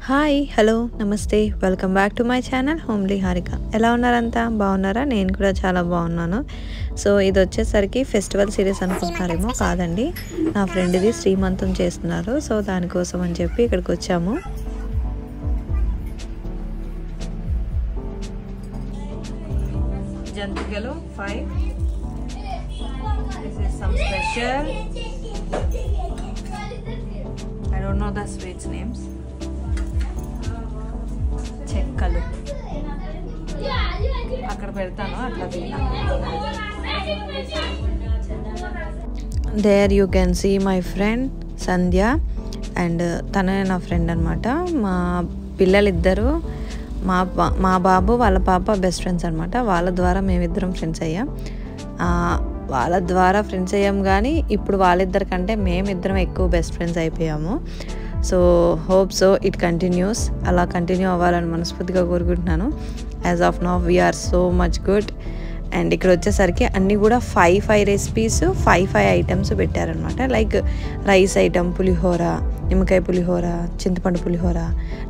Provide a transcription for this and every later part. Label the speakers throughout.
Speaker 1: Hi hello నమస్తే welcome back to my channel homely Harika. ఎలా ఉన్నారంతా బాగున్నారా? నేను కూడా చాలా బాగున్నాను. సో ఇది వచ్చేసరికి ఫెస్టివల్ సిరీస్ అనుకుంటున్నారేమో, కాదండి, నా ఫ్రెండ్ది శ్రీమంతం చేస్తున్నారు. సో దానికోసం అని చెప్పి ఇక్కడికి వచ్చాము. జంతికలు 5. This is some special. I don't know the sweets names. చెక్కలు అక్కడ పెడతాను, అట్లా తిన్నా. There you can see my friend Sandhya, and తనే నా ఫ్రెండ్ అనమాట. మా పిల్లలిద్దరూ మా బాబు వాళ్ళ పాప బెస్ట్ ఫ్రెండ్స్ అనమాట. వాళ్ళ ద్వారా మేమిద్దరం ఫ్రెండ్స్ అయ్యాం. వాళ్ళ ద్వారా ఫ్రెండ్స్ అయ్యాం కానీ ఇప్పుడు వాళ్ళిద్దరికంటే మేమిద్దరం ఎక్కువ బెస్ట్ ఫ్రెండ్స్ అయిపోయాము. So hope so it continues, అలా కంటిన్యూ అవ్వాలని మనస్ఫూర్తిగా కోరుకుంటున్నాను. As of now we are so much good. And ఇక్కడ వచ్చేసరికి అన్నీ కూడా 5 రెసిపీస్ 5 ఐటమ్స్ పెట్టారనమాట. లైక్ రైస్ ఐటమ్, పులిహోర, నిమ్మకాయ పులిహోర, చింతపండు పులిహోర.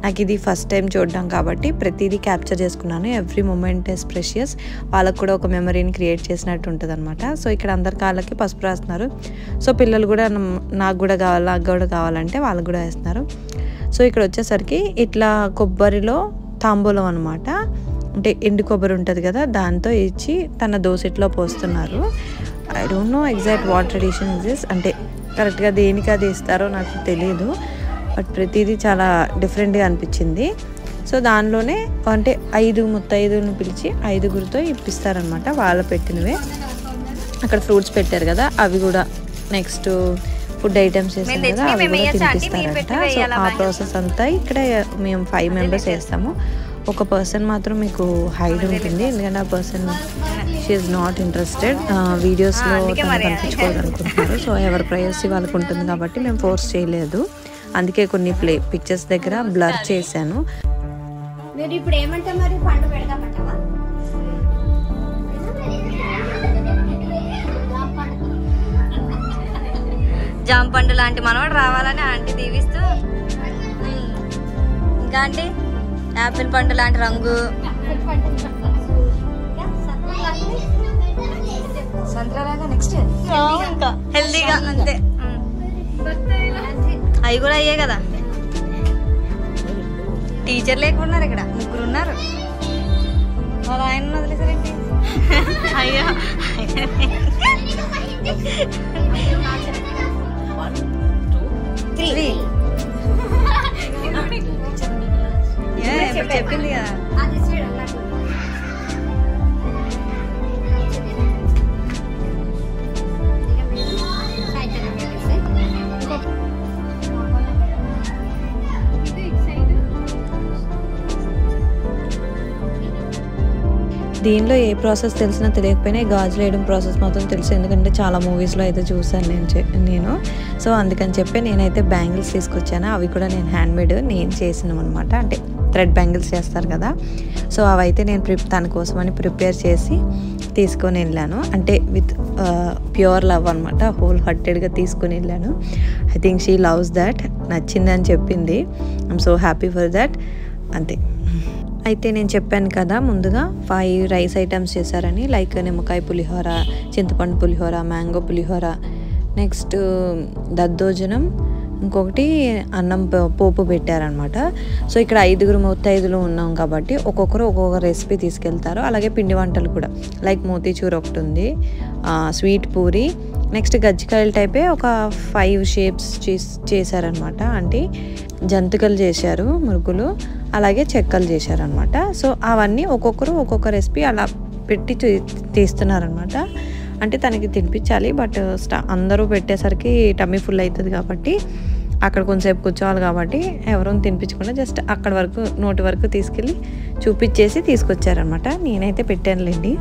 Speaker 1: నాకు ఇది ఫస్ట్ టైం చూడడం కాబట్టి ప్రతిదీ క్యాప్చర్ చేసుకున్నాను. Every moment is precious. వాళ్ళకు కూడా ఒక మెమరీని క్రియేట్ చేసినట్టు ఉంటుంది అనమాట. సో ఇక్కడ అందరి కాళ్ళకి పసుపు రాస్తున్నారు. సో పిల్లలు కూడా నాకు కూడా కావాలంటే వాళ్ళకు కూడా వేస్తున్నారు. సో ఇక్కడ వచ్చేసరికి ఇట్లా కొబ్బరిలో తాంబూలం అనమాట, అంటే ఎండు కొబ్బరి ఉంటుంది కదా, దాంతో ఇచ్చి తన దోసెట్లో పోస్తున్నారు. I don't know exact what tradition is this, అంటే కరెక్ట్గా దేనికి అది ఇస్తారో నాకు తెలియదు. బట్ ప్రతిదీ చాలా డిఫరెంట్గా అనిపించింది. సో దానిలోనే అంటే 5 ముత్తైదులను పిలిచి 5గురితో ఇప్పిస్తారనమాట, వాళ్ళు పెట్టినవే. అక్కడ ఫ్రూట్స్ పెట్టారు కదా, అవి కూడా నెక్స్ట్ ఫుడ్ ఐటమ్స్ చేస్తాం కదా, అవి కూడా తినిపిస్తారంట. సో ఆ ప్రాసెస్ అంతా ఇక్కడ మేము 5 మెంబర్స్ వేస్తాము. ఒక పర్సన్ మాత్రం మీకు హైడ్ ఉంటుంది, ఎందుకంటే ఆ పర్సన్ షీఈస్ నాట్ ఇంట్రెస్టెడ్, వీడియోస్లో కనిపించుకోవాలి అనుకుంటున్నారు. సో ఎవరి ప్రైవసీ వాళ్ళకు ఉంటుంది కాబట్టి మేము ఫోర్స్ చేయలేదు. అందుకే కొన్ని పిక్చర్స్ దగ్గర బ్లర్ చేశాను.
Speaker 2: జామ పండు లాంటి మనవాడు రావాలని ఆంటీ దీవిస్తూ, ఇంకా అంటే యాపిల్ పండు లాంటి రంగు, సంత్రాలాగా నెక్స్ట్ హెల్దీగా అంతే. అవి కూడా అయ్యే కదా. టీచర్ లేకున్నారు, ఇక్కడ 3 ఉన్నారు. వాళ్ళ ఆయన వదిలేసారేంటి? అయ్యో చెప్పింది కదా.
Speaker 1: దీనిలో ఏ ప్రాసెస్ తెలిసినా తెలియకపోయినా గాజులు వేయడం ప్రాసెస్ మాత్రం తెలుసు, ఎందుకంటే చాలా మూవీస్లో అయితే చూసాను నేను. సో అందుకని చెప్పి నేనైతే బ్యాంగిల్స్ తీసుకొచ్చాను. అవి కూడా నేను హ్యాండ్మేడ్ నేను చేసినాం అనమాట, అంటే థ్రెడ్ బ్యాంగిల్స్ చేస్తారు కదా. సో అవైతే నేను తన కోసమని ప్రిపేర్ చేసి తీసుకొని వెళ్ళాను, అంటే విత్ ప్యూర్ లవ్ అనమాట. హోల్ హార్టెడ్గా తీసుకొని వెళ్ళాను. I think she loves that, నచ్చిందని చెప్పింది. I'm so happy for that. అంతే. అయితే నేను చెప్పాను కదా ముందుగా 5 రైస్ ఐటమ్స్ చేశారని, లైక్ నిమ్మకాయ పులిహోర, చింతపండు పులిహోర, మ్యాంగో పులిహోర, నెక్స్ట్ దద్దోజనం, ఇంకొకటి అన్నం పోపు పెట్టారనమాట. సో ఇక్కడ 5 ముత్తైదులు ఉన్నాం కాబట్టి ఒక్కొక్కరు ఒక్కొక్క రెసిపీ తీసుకెళ్తారు. అలాగే పిండి వంటలు కూడా, లైక్ మోతీచూర్ ఒకటి ఉంది, స్వీట్ పూరి, నెక్స్ట్ గజ్జికాయల టైపే ఒక 5 షేప్స్ చేశారనమాట. అంటే జంతికలు చేశారు, మురుకులు, అలాగే చెక్కలు చేశారనమాట. సో అవన్నీ ఒక్కొక్కరు ఒక్కొక్క రెసిపీ అలా పెట్టి తీస్తున్నారనమాట. అంటే తనకి తినిపించాలి, బట్ అందరూ పెట్టేసరికి టమ్మీ ఫుల్ అవుతుంది కాబట్టి అక్కడ కొంచెంసేపు కూర్చోవాలి కాబట్టి ఎవరూ తినిపించకుండా జస్ట్ అక్కడ వరకు నోటి వరకు తీసుకెళ్ళి చూపించేసి తీసుకొచ్చారనమాట. నేనైతే పెట్టానులేండి,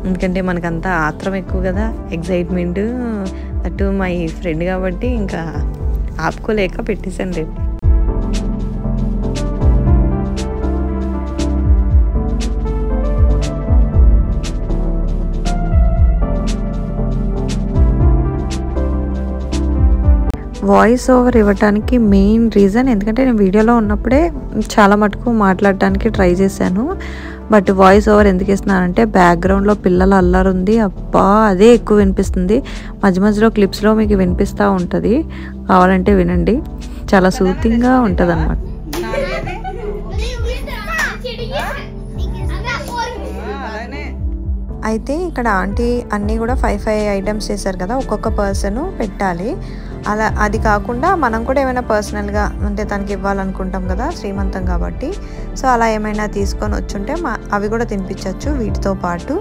Speaker 1: ఎందుకంటే మనకంతా ఆత్రం ఎక్కువ కదా, ఎగ్జైట్మెంట్, అటు మై ఫ్రెండ్ కాబట్టి ఇంకా ఆపుకోలేక పెట్టేశాను లేండి. వాయిస్ ఓవర్ ఇవ్వటానికి మెయిన్ రీజన్ ఎందుకంటే నేను వీడియోలో ఉన్నప్పుడే చాలా మటుకు మాట్లాడటానికి ట్రై చేశాను. బట్ వాయిస్ ఓవర్ ఎందుకు ఇస్తున్నానంటే బ్యాక్గ్రౌండ్లో పిల్లల అల్లరి ఉంది, అబ్బా అదే ఎక్కువ వినిపిస్తుంది. మధ్య మధ్యలో క్లిప్స్లో మీకు వినిపిస్తూ ఉంటుంది, కావాలంటే వినండి. చాలా సూతింగ్గా ఉంటుంది అన్నమాట. అయితే ఇక్కడ ఆంటీ అన్నీ కూడా 5 ఐటమ్స్ చేశారు కదా, ఒక్కొక్క పర్సన్ పెట్టాలి. అలా అది కాకుండా మనం కూడా ఏమైనా పర్సనల్గా అంటే తనకి ఇవ్వాలనుకుంటాం కదా శ్రీమంతం కాబట్టి, సో అలా ఏమైనా తీసుకొని వచ్చుంటే అవి కూడా తినిపించవచ్చు వీటితో పాటు.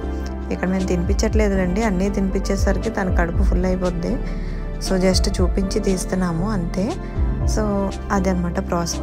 Speaker 1: ఇక్కడ మేము తినిపించట్లేదులేండి, అన్నీ తినిపించేసరికి తన కడుపు ఫుల్ అయిపోద్ది. సో జస్ట్ చూపించి తీస్తున్నాము అంతే. సో అదనమాట ప్రాసెస్.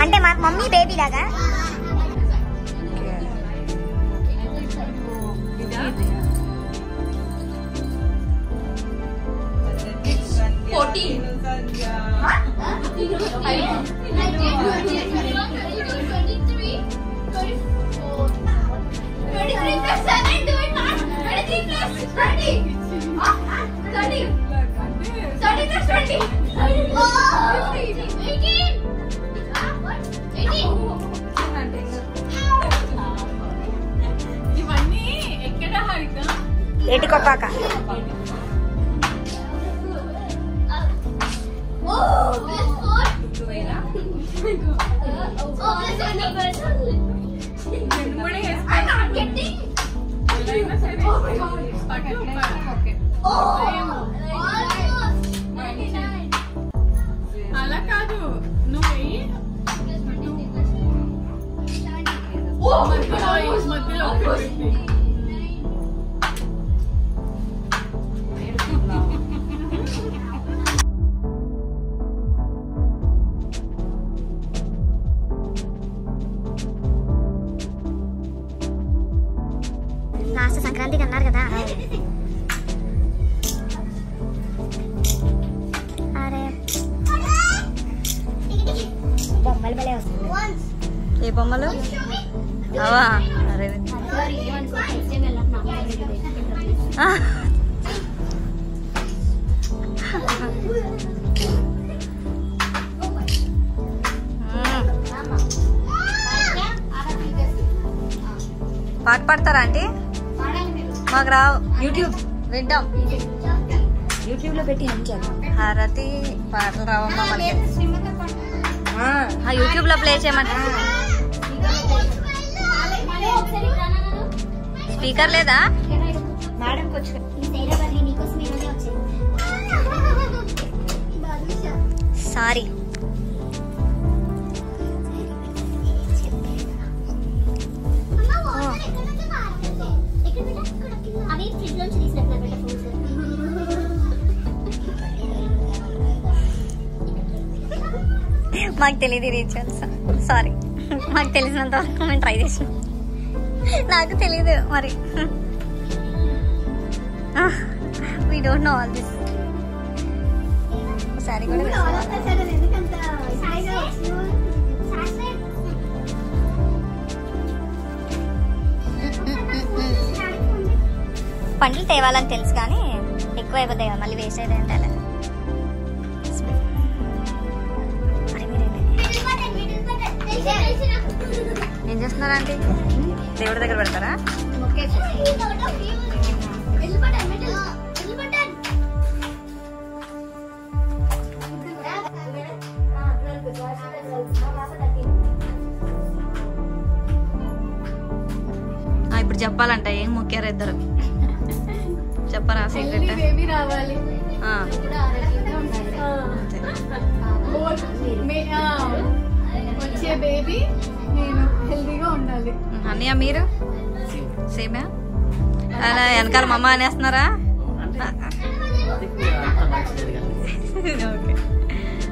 Speaker 2: అంటే మా మమ్మీ బేబీ లాగా ఏటి కొప్పాక
Speaker 3: అలా కాదు, నువ్వు మధ్యలో
Speaker 2: లాస్ట్ సంక్రాంతికి అన్నారు కదా. అరే బొమ్మలు భలే వస్తుంది. ఏ బొమ్మలు అవా? అరే పాట పాడతారా ఆంటీ? మాకు రావు. యూట్యూబ్ వింటాం, యూట్యూబ్ లో పెట్టి హారతి పాటలు రావమ్మా మనకి. యూట్యూబ్ లో ప్లే చేయమని. స్పీకర్ లేదా? సారీ. మాకు తెలియదు రీచర్స్, సారీ. మాకు తెలిసినంత వరకు మేము ట్రై చేసాం, నాకు తెలీదు మరి. We don't know all this. Sorry కూడా పండ్లు తేవాలని తెలుసు కానీ ఎక్కువ అయిపోతాయి కదా, మళ్ళీ వేస్ట్ అయితే అంటే. అలా ఏం చేస్తున్నారా ఆంటీ? దేవుడి దగ్గర పెడతారా? ఇప్పుడు చెప్పాలంట ఏం మొక్కారు ఇద్దరు చెప్పరా సీక్రెట్
Speaker 3: బేబీ రావాలి వచ్చే బేబీ నేను హెల్దీగా ఉండాలి.
Speaker 2: అన్నయ్య మీరు సేమే అలా వెనకాల మమ్మ అనేస్తున్నారా?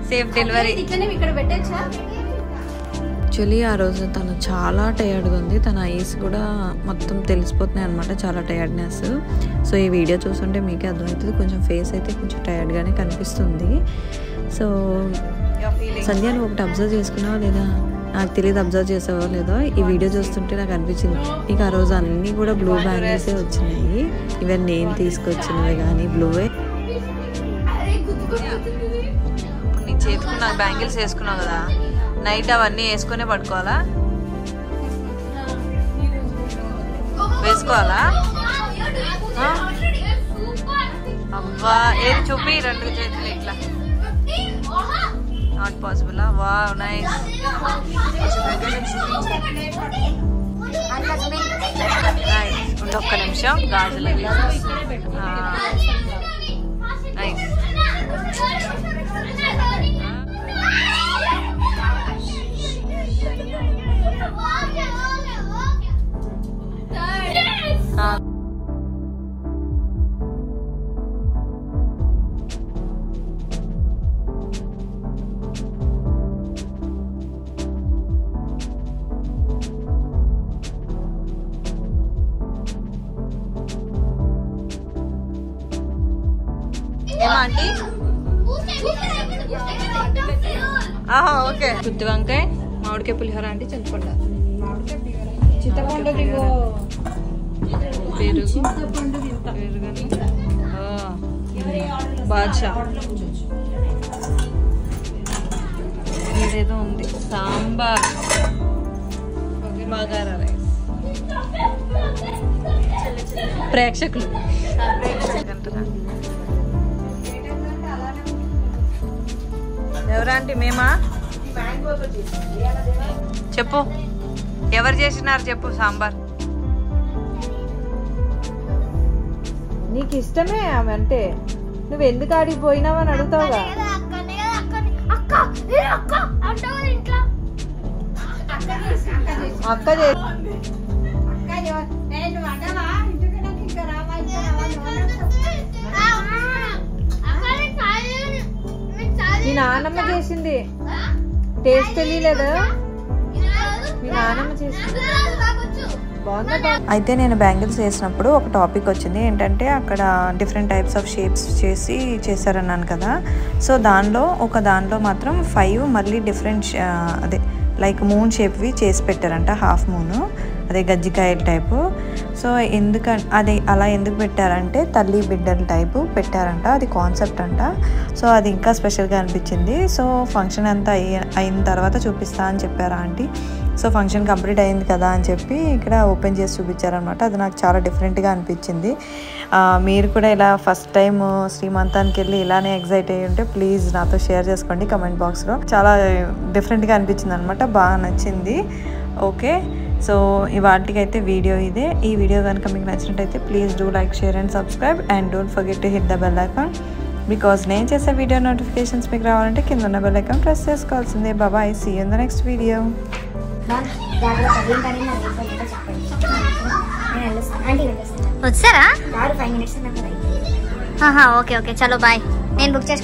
Speaker 2: Safe delivery.
Speaker 3: ఇక్కడ పెట్టచ్చా?
Speaker 1: యాక్చువల్లీ ఆ రోజు తను చాలా టయర్డ్గా ఉంది. తన ఐస్ కూడా మొత్తం తెలిసిపోతున్నాయి అనమాట, చాలా టయర్డ్నెస్. సో ఈ వీడియో చూస్తుంటే మీకే అర్థమవుతుంది, కొంచెం ఫేస్ అయితే కొంచెం టయర్డ్గానే కనిపిస్తుంది. సో సంధ్య నువ్వు ఒకటి అబ్జర్వ్ చేసుకున్నావా లేదా? నాకు తెలియదు అబ్జర్వ్ చేసావో లేదో, ఈ వీడియో చూస్తుంటే నాకు అనిపించింది ఇక ఆ రోజు అన్నీ కూడా బ్లూ బ్యాంగిల్సే వచ్చినాయి. ఈవెన్ నేను తీసుకొచ్చినవి కానీ బ్లూవే. నీ చేతికి నాకు బ్యాంగిల్స్ వేసుకున్నావు కదా, నైట్ అవన్నీ వేసుకునే పడుకోవాలా? వేసుకోవాలా? అబ్బా ఏది చూపి, రెండు చేతులు ఇట్లా. Not possible. Wow nice. ఒక్క నిమిషం గాజులు నైస్. ఏమాంటీ? ఓకే. గుత్తి వంకాయ, మామిడికాయ పులిహోర అంటే చింతపండు, బాద్షా ఇదేదో ఉంది, సాంబార్, బగారా రైస్. ప్రేక్షకులు ఎవరంటే మేమా? చెప్పు ఎవరు చేసినారు చెప్పు. సాంబార్ నీకు ఇష్టమే ఆమె అంటే, నువ్వు ఎందుకు ఆడికి పోయినావని అడుగుతావుగా. అక్క మీ నాన్నమ్మ చేసింది, టేస్ట్ తెలియలేదు. మీ నాన్నమ్మ చేసింది బాగుందా? అయితే నేను బ్యాంగిల్స్ వేసినప్పుడు ఒక టాపిక్ వచ్చింది ఏంటంటే, అక్కడ డిఫరెంట్ టైప్స్ ఆఫ్ షేప్స్ చేశారన్నాను కదా. సో దానిలో మాత్రం 5 మళ్ళీ డిఫరెంట్ అదే లైక్ మూన్ షేప్వి చేసి పెట్టారంట, హాఫ్ మూను, అదే గజ్జికాయల టైపు. సో అది అలా ఎందుకు పెట్టారంటే తల్లి బిడ్డల టైపు పెట్టారంట, అది కాన్సెప్ట్ అంట. సో అది ఇంకా స్పెషల్గా అనిపించింది. సో ఫంక్షన్ అంతా అయిన తర్వాత చూపిస్తా అని చెప్పారు ఆంటీ. సో ఫంక్షన్ కంప్లీట్ అయింది కదా అని చెప్పి ఇక్కడ ఓపెన్ చేసి చూపించారనమాట. అది నాకు చాలా డిఫరెంట్గా అనిపించింది. మీరు కూడా ఇలా ఫస్ట్ టైం శ్రీమంతానికి వెళ్ళి ఇలానే ఎగ్జైట్ అయ్యి ఉంటే ప్లీజ్ నాతో షేర్ చేసుకోండి కమెంట్ బాక్స్లో. చాలా డిఫరెంట్గా అనిపించింది అనమాట, బాగా నచ్చింది. ఓకే, సో ఇవాటికైతే వీడియో ఇదే. ఈ వీడియో కనుక మీకు నచ్చినట్టయితే please do like, share and subscribe and don't forget to hit the bell icon, because నేను చేసే వీడియో నోటిఫికేషన్స్ మీకు రావాలంటే కింద ఉన్న బెల్ ఐకాన్ ప్రెస్ చేసుకోవాల్సిందే. Bye, see you in the next video.
Speaker 2: వచ్చారా? ఓకే ఓకే చలో బాయ్. నేను బుక్ చేసుకున్నాను.